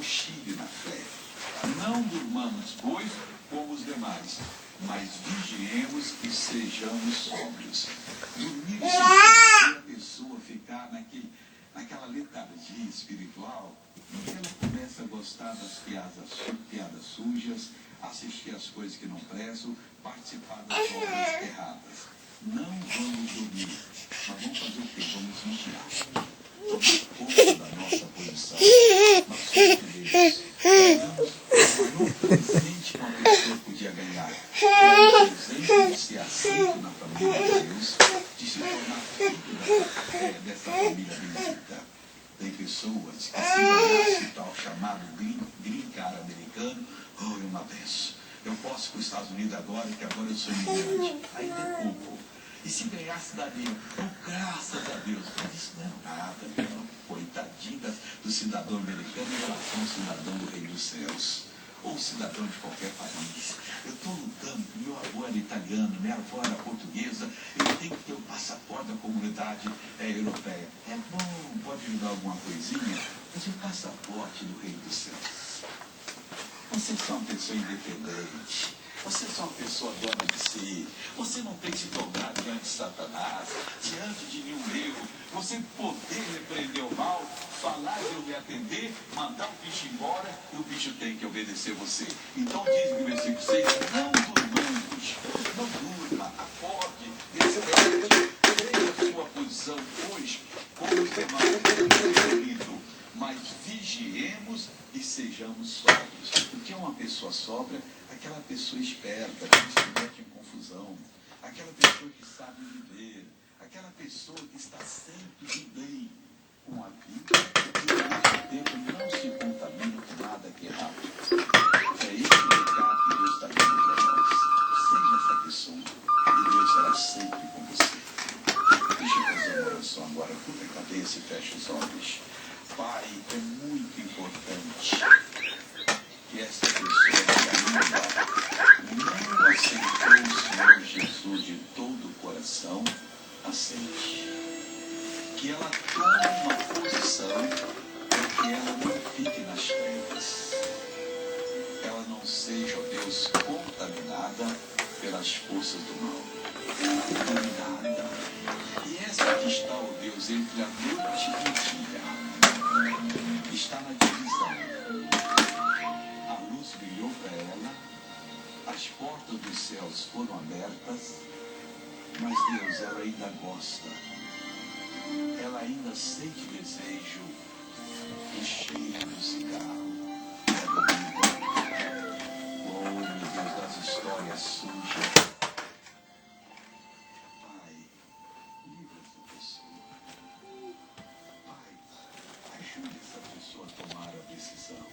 cochile na fé. Não durmamos, pois, como os demais, mas vigiemos e sejamos sóbrios. Dormir significa a pessoa ficar naquela letargia espiritual, em que ela começa a gostar das piadas sujas, assistir às coisas que não prestam, participar das obras erradas. Não vamos dormir, mas vamos fazer o quê? Vamos vigiar. Tomar conta da nossa posição. Nós somos de Deus. O maior presente que uma pessoa podia ganhar é o presente de ser aceito na família de Deus, de se tornar filho dessa família bendita. Tem pessoas que se olhasse o tal chamado green card americano, é uma benção. Eu posso ir para os Estados Unidos agora, que agora eu sou imigrante. Aí tem pouco. E se ganhar cidadania? Graças a Deus. Mas isso não é nada, meu. Coitadinha do cidadão americano em relação ao cidadão do Reino dos Céus. Ou cidadão de qualquer país. Eu estou lutando, meu avô era italiano, minha avó era portuguesa, eu tenho que ter o passaporte da comunidade europeia. É bom, pode ajudar alguma coisinha, mas o passaporte do Reino dos Céus. Você é uma pessoa independente. Você é uma pessoa dona de si. Você não tem que se dobrar diante de Satanás, diante de nenhum erro. Você poder repreender o mal, falar e eu me atender, mandar o bicho embora e o bicho tem que obedecer você. Então diz no versículo 6, não durmamos, não durma, acorde, desperte, tenha a sua posição hoje como os demais, querido, mas vigiemos e sejamos sóbrios. Porque uma pessoa sóbria, aquela pessoa esperta, que não se mete em confusão, aquela pessoa que sabe viver, aquela pessoa que está sempre de bem com a vida e ao mesmo tempo não se contamina com nada que é errado. É esse o recado que Deus está dando para nós. Seja essa pessoa e Deus será sempre com você. Deixa eu fazer uma oração agora. Curta a cabeça e fecha os olhos. Pai, é muito importante que essa pessoa que ainda não aceitou o Senhor Jesus de todo o coração, aceite. Que ela tome uma posição para que ela não fique nas trevas. Ela não seja, ó Deus, contaminada pelas forças do mal. Contaminada. E essa que está, ó Deus, entre a noite e o dia, está na divisão. A luz brilhou para ela, as portas dos céus foram abertas, mas Deus, ela ainda gosta, ela ainda sente desejo do cheiro do cigarro, da bebida. Oh, meu Deus, das histórias sujas. Pai, livra essa pessoa. Pai, ajude essa pessoa a tomar a decisão.